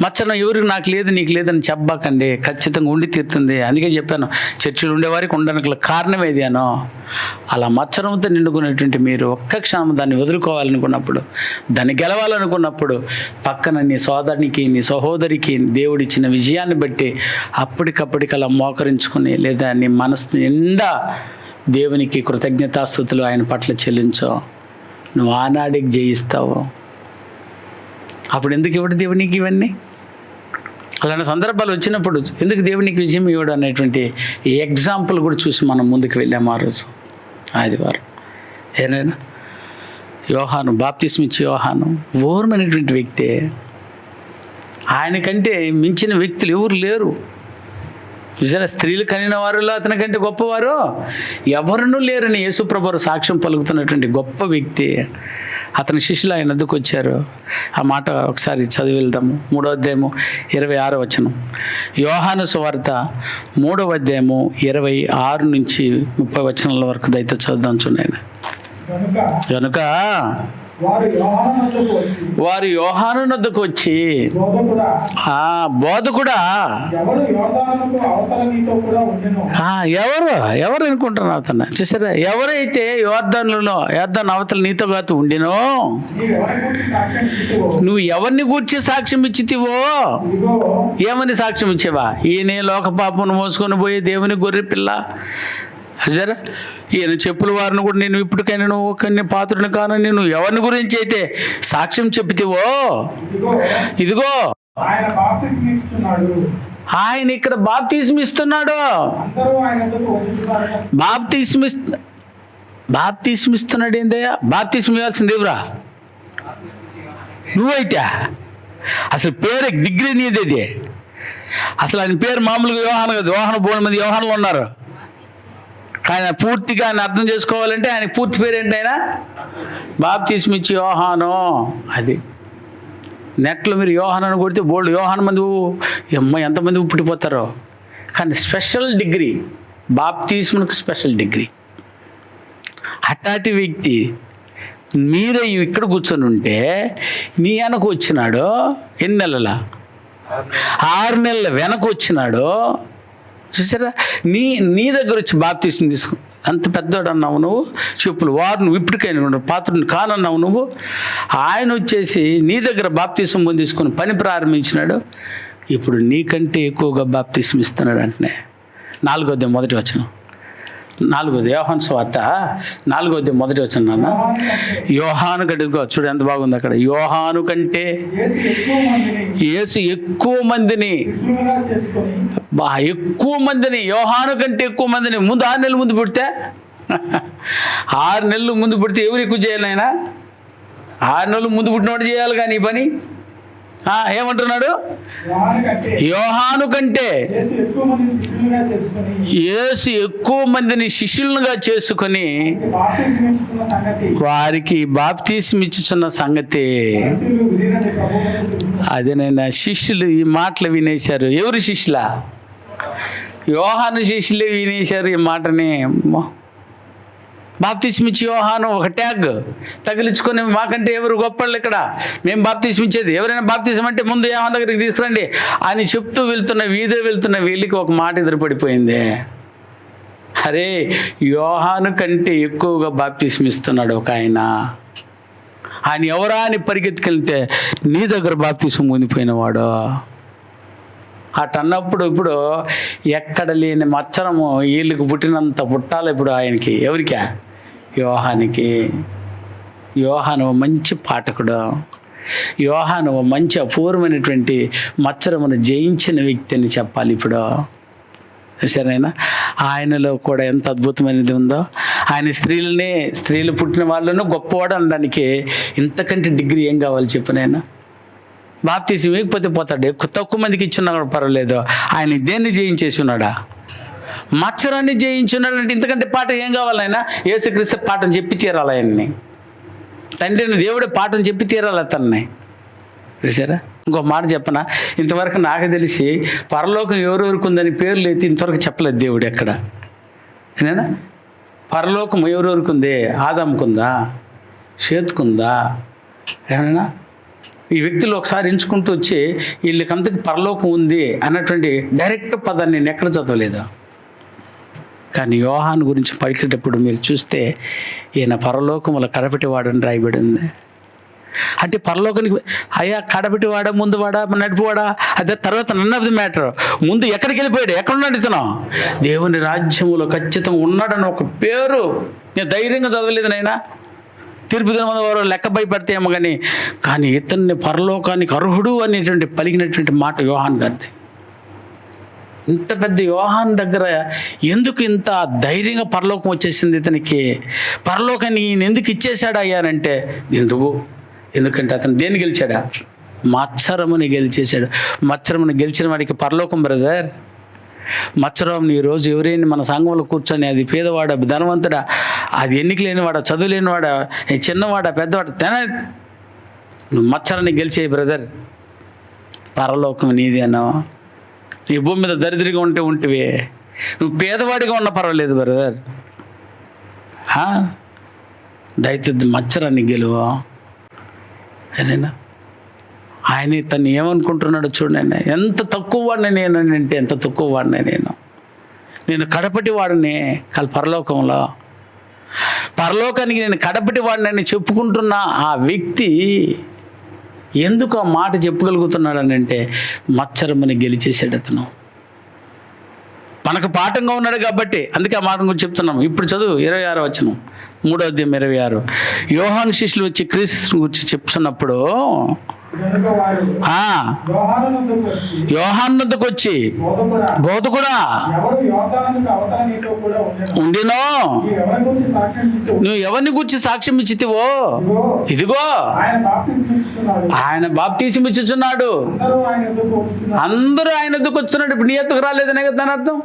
మచ్చరం ఎవరికి నాకు లేదు నీకు లేదని చెప్పకండి, ఖచ్చితంగా ఉండి తీరుతుంది. అందుకే చెప్పాను, చర్చిలో ఉండేవారికి ఉండడానికి కారణం ఏది అనో. అలా మచ్చరంతో నిండుకునేటువంటి మీరు ఒక్క క్షణం దాన్ని వదులుకోవాలనుకున్నప్పుడు, దాన్ని గెలవాలనుకున్నప్పుడు, పక్కన నీ సోదరునికి నీ సహోదరికి దేవుడిచ్చిన విజయాన్ని బట్టి అప్పటికప్పటికి అలా మోకరించుకుని, లేదా నీ మనసు నిండా దేవునికి కృతజ్ఞతాస్తుతులు ఆయన పట్ల చెల్లించో, నువ్వు ఆనాడికి జయిస్తావు. అప్పుడు ఎందుకు ఇవ్వడు దేవునికి ఇవన్నీ? అలాంటి సందర్భాలు వచ్చినప్పుడు ఎందుకు దేవునికి విజయం ఇవ్వడు అనేటువంటి ఎగ్జాంపుల్ కూడా చూసి మనం ముందుకు వెళ్ళాము ఆ రోజు ఆదివారం. ఏనైనా యోహాను, బాప్తిస్మ ఇచ్చే యోహాను ఓర్మైనటువంటి వ్యక్తే. ఆయనకంటే మించిన వ్యక్తులు ఎవరు లేరు. నిజంగా స్త్రీలు కనిన వారిలో అతని కంటే గొప్పవారు ఎవరునూ లేరని యేసుప్రభువు సాక్ష్యం పలుకుతున్నటువంటి గొప్ప వ్యక్తి. అతని శిష్యులు ఆయన వద్దకు వచ్చారు. ఆ మాట ఒకసారి చదివి వెళ్దాము. 3వ అధ్యాయము 26వ వచనం. యోహాను సువార్త 3వ అధ్యాయము 26 నుంచి 30 వచనాల వరకు దయతో చదువుదాం చూడండి. కనుక వారు యోహాను వద్దకు వచ్చి, బోధకుడా, ఎవరు అనుకుంటున్నావు అతను? చూసారా, ఎవరైతే యోర్దాను అవతల నీతో కాదు ఉండినో, నువ్వు ఎవరిని గూర్చి సాక్ష్యం ఇచ్చితివో? ఏమని సాక్ష్యం ఇచ్చేవా? ఈయనే లోక పాపను మోసుకొని పోయే దేవుని గొర్రె పిల్ల. సరే, ఈయన చెప్పుల వారిని కూడా నేను ఇప్పటికైనా నువ్వు ఒక పాత్రను కాను, నేను ఎవరిని గురించి అయితే సాక్ష్యం చెప్పితివో, ఇదిగో ఆయన ఇక్కడ బాప్తిస్మ ఇస్తున్నాడు. బాప్తిస్మ ఇస్తున్నాడు. ఏందయ్యా బాప్తిస్మ ఇవ్వాల్సింది ఎవరా? నువ్వైతే అసలు పేరు డిగ్రీ నీదేది. అసలు ఆయన పేరు మామూలుగా యోహాను కాదు. యోహాను 3 మంది యోహానులు ఉన్నారు. ఆయన పూర్తిగా ఆయన అర్థం చేసుకోవాలంటే ఆయన పూర్తి పేరు ఏంటి? ఆయన బాప్తిస్మ ఇచ్చే యోహాను. అది నెట్లో మీరు యోహాను అని కొడితే బోల్డ్ యోహాను మంది ఎంతమంది పుట్టిపోతారో. కానీ స్పెషల్ డిగ్రీ బాప్తిస్మకు, స్పెషల్ డిగ్రీ. అట్లాంటి వ్యక్తి మీరే ఇక్కడ కూర్చొని ఉంటే నీ వెనక వచ్చినాడు. ఎన్ని నెలల? 6 నెలల వెనక వచ్చినాడు. చూసారా, నీ దగ్గర వచ్చి బాప్తిస్మ తీసుకు. అంత పెద్దవాడు అన్నావు నువ్వు. చెప్పులు వారు నువ్వు ఇప్పటికైనా పాత్రను కానన్నావు నువ్వు. ఆయన వచ్చేసి నీ దగ్గర బాప్తిస్మ తీసుకొని పని ప్రారంభించినాడు. ఇప్పుడు నీకంటే ఎక్కువగా బాప్తిస్మ ఇస్తున్నాడు. అంటే 4వ అధ్యాయం 1వ వచనం. 4వ యోహాను సువార్త 4వ అధ్యాయం 1వ వచనం. నాన్న, యోహాను కంటే చూడు ఎంత బాగుంది అక్కడ. యోహాను కంటే యేసు ఎక్కువ మందిని యోహాను కంటే ఎక్కువ మందిని ముందు 6 నెలల ముందు పుడితే 6 నెలలు ముందు పుడితే ఎవరు ఎక్కువ చేయాలి? ఆయన 6 నెలలు ముందు పుట్టినోడు చేయాలి కానీ ఈ పని. ఏమంటున్నాడు? యోహాను కంటే యేసు ఎక్కువ మందిని శిష్యులుగా చేసుకొని వారికి బాప్తిస్మ ఇచ్చుచున్న సంగతి. అదేనైనా శిష్యులు ఈ మాటలు వినేశారు. ఎవరు శిష్యులా? యోహాను శిష్యులే వినేశారు ఈ మాటని. బాప్తిస్మ ఇచ్చి యోహాను ఒక ట్యాగ్ తగిలించుకొని, మాకంటే ఎవరు గొప్పళ్ళు ఇక్కడ, మేము బాప్తిస్మ ఇచ్చేది. ఎవరైనా బాప్తిస్మ అంటే ముందు యోహాను దగ్గరికి తీసుకురండి అని చెప్తూ వెళ్తున్న వీళ్ళకి ఒక మాట ఎదురుపడిపోయింది. అరే, యోహాను కంటే ఎక్కువగా బాప్తిస్మ ఇస్తున్నాడు ఒక ఆయన. ఆయన ఎవరా అని పరిగెత్తుకెళ్తే నీ దగ్గర బాప్తిస్మ పొందిపోయినవాడు. అటన్నప్పుడు ఇప్పుడు ఎక్కడ లేని మచ్చరము వీళ్ళకి పుట్టినంత పుట్టాలి ఇప్పుడు ఆయనకి. ఎవరికా? యోహానికి. యోహాను మంచి పాఠకుడు. యోహాను మంచి అపూర్వమైనటువంటి మచ్చరమును జయించిన వ్యక్తి అని చెప్పాలి ఇప్పుడు. సరేనా? ఆయనలో కూడా ఎంత అద్భుతమైనది ఉందో. ఆయన స్త్రీలు పుట్టిన వాళ్ళను గొప్పవాడు అనడానికి ఇంతకంటే డిగ్రీ ఏం కావాలి చెప్పనైనా? బాప్తిస్మ ఇవ్వకపోతే పోతాడు. తక్కువ మందికి ఇచ్చున్నా కూడా పర్వాలేదు. ఆయన దేన్ని జయించేసి ఉన్నాడా? మత్సరాన్ని జయించున్నాడు. అంటే ఇంతకంటే పాఠం ఏం కావాలి? ఆయన యేసుక్రీస్తు పాఠం చెప్పి తీరాలి. ఆయన్ని తండ్రిని దేవుడే పాఠం చెప్పి తీరాలి అతన్ని. చూసారా? ఇంకో మాట చెప్పనా, ఇంతవరకు నాకు తెలిసి పరలోకం ఎవరెవరికి ఉందని పేర్లు అయితే ఇంతవరకు చెప్పలేదు దేవుడు ఎక్కడ. ఏనా? పరలోకం ఎవరెవరికి ఉంది? ఆదాముకుందా? షేతుకుందా? ఏమైనా ఈ వ్యక్తులు ఒకసారి ఎంచుకుంటూ వచ్చి వీళ్ళకంతకి పరలోకం ఉంది అన్నటువంటి డైరెక్ట్ పదాన్ని నేను ఎక్కడ చదవలేదు. కానీ యోహాను గురించి పలికేటప్పుడు మీరు చూస్తే ఈయన పరలోకముల కడపటివాడని రాయబడి ఉంది. అంటే పరలోకానికి అయ్యా కడపటివాడా, ముందువాడా, నడిపివాడా, అదే తర్వాత నన్ ఆఫ్ ది మ్యాటర్. ముందు ఎక్కడికి వెళ్ళిపోయాడు, ఎక్కడున్నాడు ఇతను? దేవుని రాజ్యములో ఖచ్చితంగా ఉన్నాడని ఒక పేరు నేను ధైర్యంగా చదవలేదు నాయనా. తీర్పు దినమందు వారు లెక్క భయపడితేమో కానీ ఇతన్ని పరలోకానికి అర్హుడు అనేటువంటి పలికినటువంటి మాట యోహాన్ గారిది. ఇంత పెద్ద యోహాన్ దగ్గర ఎందుకు ఇంత ధైర్యంగా పరలోకం వచ్చేసింది ఇతనికి? పరలోకాన్ని ఈయన ఎందుకు ఇచ్చేశాడు అయ్యానంటే ఎందుకంటే అతను దేన్ని గెలిచాడా? మత్సరముని గెలిచేశాడు. మత్సరముని గెలిచిన వాడికి పరలోకం బ్రదర్. మత్సరం ఈరోజు ఎవరైనా మన సంఘంలో కూర్చొని అది పేదవాడా, ధనవంతుడా, అది ఎన్నిక లేనివాడా, చదువు లేనివాడా, చిన్నవాడా, పెద్దవాడా, నువ్వు మత్సరాన్ని గెలిచే బ్రదర్, పరలోకం నీది అన్నావు. నీ భూమి మీద దరిద్రంగా ఉంటివి, నువ్వు పేదవాడిగా ఉన్నా పర్వాలేదు బ్రదర్. దయచేసి మత్సరాన్ని గెలువ. అదేనా ఆయన తను ఏమనుకుంటున్నాడో చూడండి. ఎంత తక్కువ వాడిని నేను అంటే ఎంత తక్కువ వాడిని నేను కడపటి వాడిని కాదు పరలోకానికి నేను కడపటి వాడిని చెప్పుకుంటున్న ఆ వ్యక్తి ఎందుకు ఆ మాట చెప్పగలుగుతున్నాడని అంటే మత్సరమని గెలిచేసాడు అతను. మనకు పాఠంగా ఉన్నాడు కాబట్టి అందుకే ఆ మాట గురించి చెప్తున్నాం. ఇప్పుడు చదువు 26వ వచనం, 3వ అధ్యాయం 26. యోహాను శిష్యులు వచ్చి క్రీస్తు గురించి చెప్తున్నప్పుడు యోహాను వద్దకు వచ్చి బోధకుడా ఉండినో నువ్వు ఎవరిని గురించి సాక్ష్యం ఇచ్చితివో ఇదిగో ఆయన బాప్తీసం ఇచ్చుచున్నాడు, అందరూ ఆయన వద్దకు వస్తున్నాడు. ఇప్పుడు నీ ఎత్తుకు రాలేదనే కదా దాని అర్థం.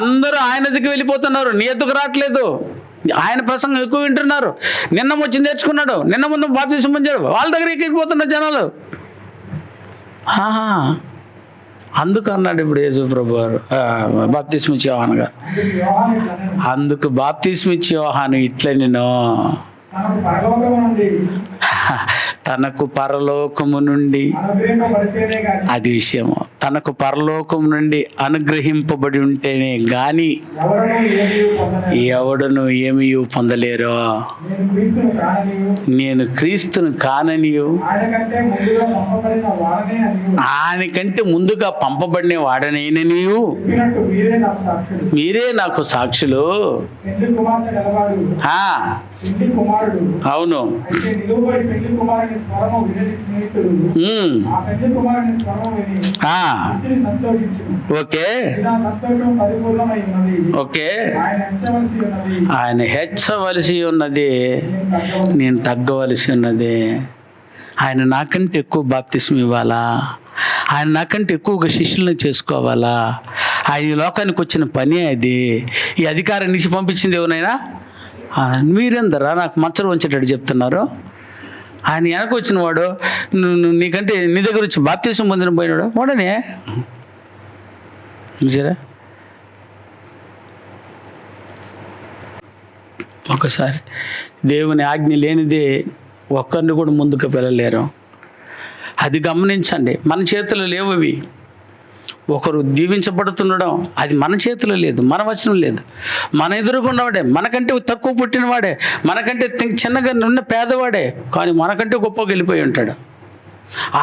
అందరూ ఆయన దగ్గరికి వెళ్ళిపోతున్నారు, నీ ఎత్తుకు రావట్లేదు. ఆయన ప్రసంగం ఎక్కువ వింటున్నారు. నిన్న వచ్చి నేర్చుకున్నాడు, నిన్న ముందు బాప్తీసం పొందాడు, వాళ్ళ దగ్గర ఎక్కిపోతున్నారు జనాలు. అందుకు అన్నాడు ఇప్పుడు యేసు ప్రభు వారు బాప్తీసం ఇచ్చి యోహాను గారు. అందుకు బాప్తీసం ఇచ్చి యోహాను ఇట్లా నేను తనకు పరలోకము నుండి అది విషయము, తనకు పరలోకము నుండి అనుగ్రహింపబడి ఉంటేనే గాని ఎవడను ఏమీ పొందలేరు. నేను క్రీస్తును కాననియు ఆయనకంటే ముందుగా పంపబడిన వాడనేననియు మీరే నాకు సాక్షులు. అవును, ఓకే ఓకే. ఆయన హెచ్చవలసి ఉన్నది, నేను తగ్గవలసి ఉన్నది. ఆయన నాకంటే ఎక్కువ బాప్తిస్మ ఇవ్వాలా, ఆయన నాకంటే ఎక్కువగా శిష్యులను చేసుకోవాలా. ఆయన ఈ లోకానికి వచ్చిన పని అది. ఈ అధికారం నుంచి పంపించింది ఎవరైనా మీరెందరా నాకు మచ్చరు వంచేటట్టు చెప్తున్నారు? ఆయన వెనక వచ్చిన వాడు నీకంటే నీ దగ్గర వచ్చి బాప్తీసం పొందిన పోయినాడు వాడనే. సరే ఒకసారి దేవుని ఆజ్ఞ లేనిదే ఒక్కరిని కూడా ముందుకు వెళ్ళలేరు. అది గమనించండి. మన చేతుల్లో లేవు అవి. ఒకరు దీవించబడుతుండడం అది మన చేతిలో లేదు, మన వచనం లేదు. మన ఎదురుకున్నవాడే, మనకంటే తక్కువ పుట్టినవాడే, మనకంటే చిన్నగా ఉన్న పేదవాడే, కానీ మనకంటే గొప్పగా వెళ్ళిపోయి ఉంటాడు.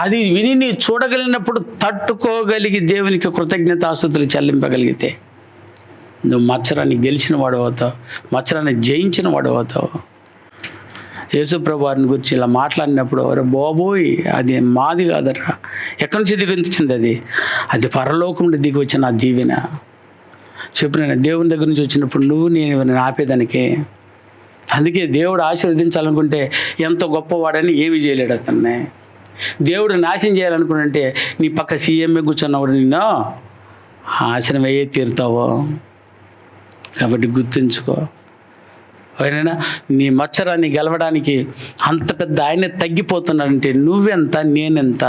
అది విని నీ చూడగలిగినప్పుడు తట్టుకోగలిగి దేవునికి కృతజ్ఞతాస్తుతులు చెల్లింపగలిగితే నువ్వు మత్సరాన్ని గెలిచిన వాడు అవుతావు, మత్సరాన్ని జయించిన వాడు అవుతావు. యేసుప్రభు వారిని గురించి ఇలా మాట్లాడినప్పుడు అరే బాబోయ్ అది మాది కాదరా, ఎక్కడి నుంచి దిగించింది అది పరలోకం నుండి దిగి వచ్చిన ఆ దీవెన. చెప్పిన దేవుని దగ్గర నుంచి వచ్చినప్పుడు నేను ఆపేదానికి. అందుకే దేవుడు ఆశీర్వదించాలనుకుంటే ఎంత గొప్పవాడని ఏమీ చేయలేడు అతన్ని. దేవుడు నాశనం చేయాలనుకుంటే నీ పక్క సీఎంఏ కూర్చున్నవాడు నిన్ను ఆశనం వేయే తీరుతావో. కాబట్టి గుర్తుంచుకో, అయినా నీ మత్సరాన్ని గెలవడానికి అంత పెద్ద ఆయన తగ్గిపోతున్నాడంటే నువ్వెంత నేనెంత.